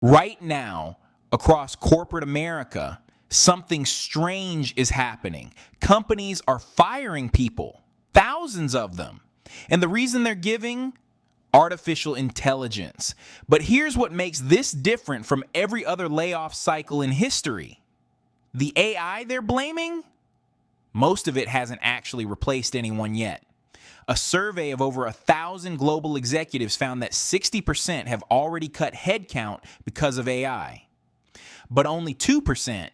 Right now, across corporate America, something strange is happening. Companies are firing people, thousands of them. And the reason they're giving artificial intelligence. But here's what makes this different from every other layoff cycle in history. The AI they're blaming, most of it hasn't actually replaced anyone yet. A survey of over 1,000 global executives found that 60% have already cut headcount because of AI. But only 2%,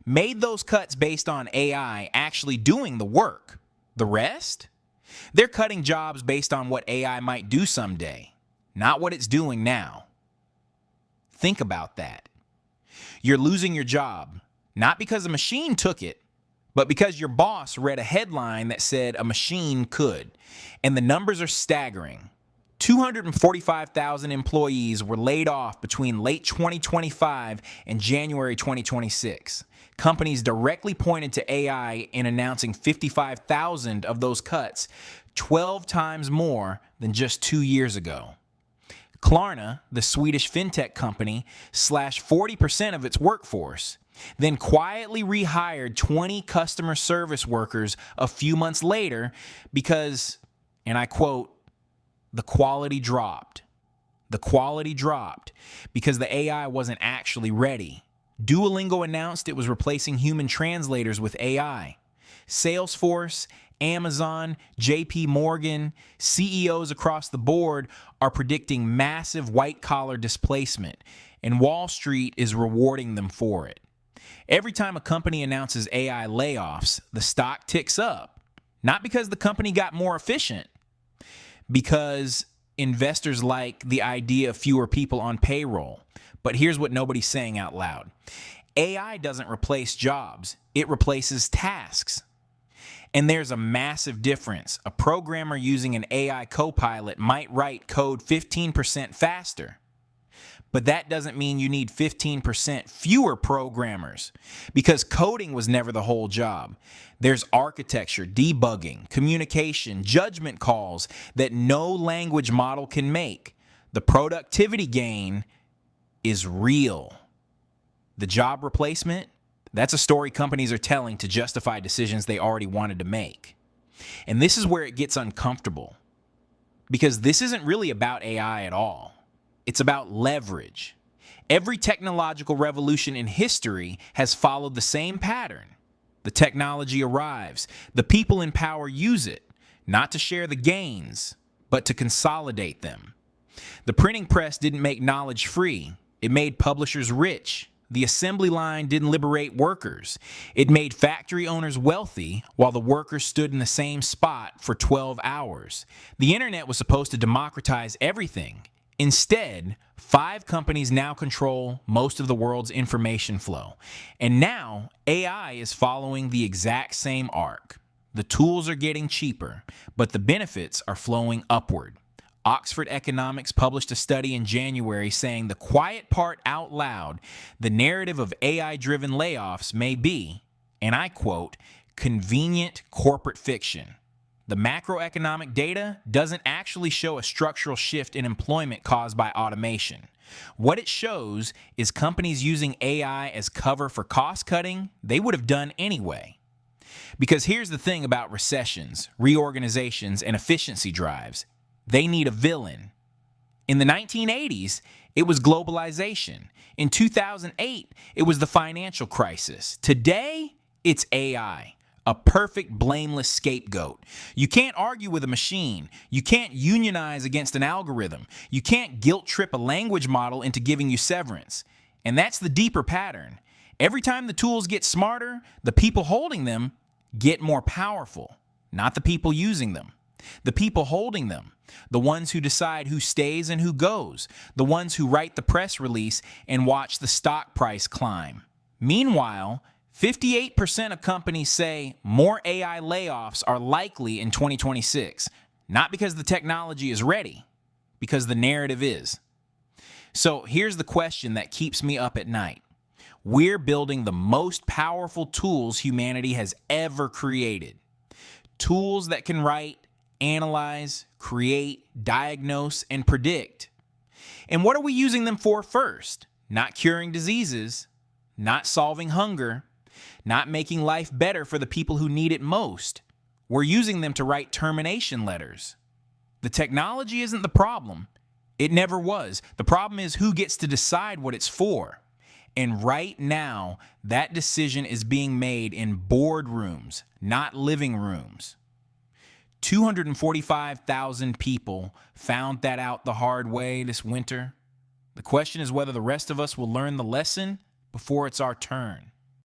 made those cuts based on AI actually doing the work. The rest? They're cutting jobs based on what AI might do someday, not what it's doing now. Think about that. You're losing your job, not because a machine took it, but because your boss read a headline that said a machine could. And the numbers are staggering. 245,000 employees were laid off between late 2025 and January 2026. Companies directly pointed to AI in announcing 55,000 of those cuts, 12 times more than just 2 years ago. Klarna, the Swedish fintech company, slashed 40% of its workforce, then quietly rehired 20 customer service workers a few months later because, and I quote, the quality dropped. The quality dropped because the AI wasn't actually ready. Duolingo announced it was replacing human translators with AI. Salesforce, Amazon, JP Morgan, CEOs across the board are predicting massive white-collar displacement, and Wall Street is rewarding them for it. Every time a company announces AI layoffs, the stock ticks up. Not because the company got more efficient, because investors like the idea of fewer people on payroll. But here's what nobody's saying out loud. AI doesn't replace jobs, it replaces tasks. And there's a massive difference. A programmer using an AI copilot might write code 15% faster. But that doesn't mean you need 15% fewer programmers, because coding was never the whole job. There's architecture, debugging, communication, judgment calls that no language model can make. The productivity gain is real. The job replacement, that's a story companies are telling to justify decisions they already wanted to make. And this is where it gets uncomfortable, because this isn't really about AI at all. It's about leverage. Every technological revolution in history has followed the same pattern. The technology arrives. The people in power use it, not to share the gains, but to consolidate them. The printing press didn't make knowledge free. It made publishers rich. The assembly line didn't liberate workers. It made factory owners wealthy while the workers stood in the same spot for 12 hours. The internet was supposed to democratize everything. Instead, 5 companies now control most of the world's information flow. And now, AI is following the exact same arc. The tools are getting cheaper, but the benefits are flowing upward. Oxford Economics published a study in January saying the quiet part out loud, the narrative of AI-driven layoffs may be, and I quote, convenient corporate fiction. The macroeconomic data doesn't actually show a structural shift in employment caused by automation. What it shows is companies using AI as cover for cost cutting they would have done anyway. Because here's the thing about recessions, reorganizations, and efficiency drives. They need a villain. In the 1980s, it was globalization. In 2008, it was the financial crisis. Today, it's AI. A perfect, blameless scapegoat. You can't argue with a machine. You can't unionize against an algorithm. You can't guilt trip a language model into giving you severance. And that's the deeper pattern. Every time the tools get smarter, the people holding them get more powerful. Not the people using them. The people holding them. The ones who decide who stays and who goes. The ones who write the press release and watch the stock price climb. Meanwhile, 58% of companies say more AI layoffs are likely in 2026, not because the technology is ready, because the narrative is. So here's the question that keeps me up at night. We're building the most powerful tools humanity has ever created. Tools that can write, analyze, create, diagnose, and predict. And what are we using them for first? Not curing diseases, not solving hunger, not making life better for the people who need it most. We're using them to write termination letters. The technology isn't the problem. It never was. The problem is who gets to decide what it's for. And right now, that decision is being made in boardrooms, not living rooms. 245,000 people found that out the hard way this winter. The question is whether the rest of us will learn the lesson before it's our turn.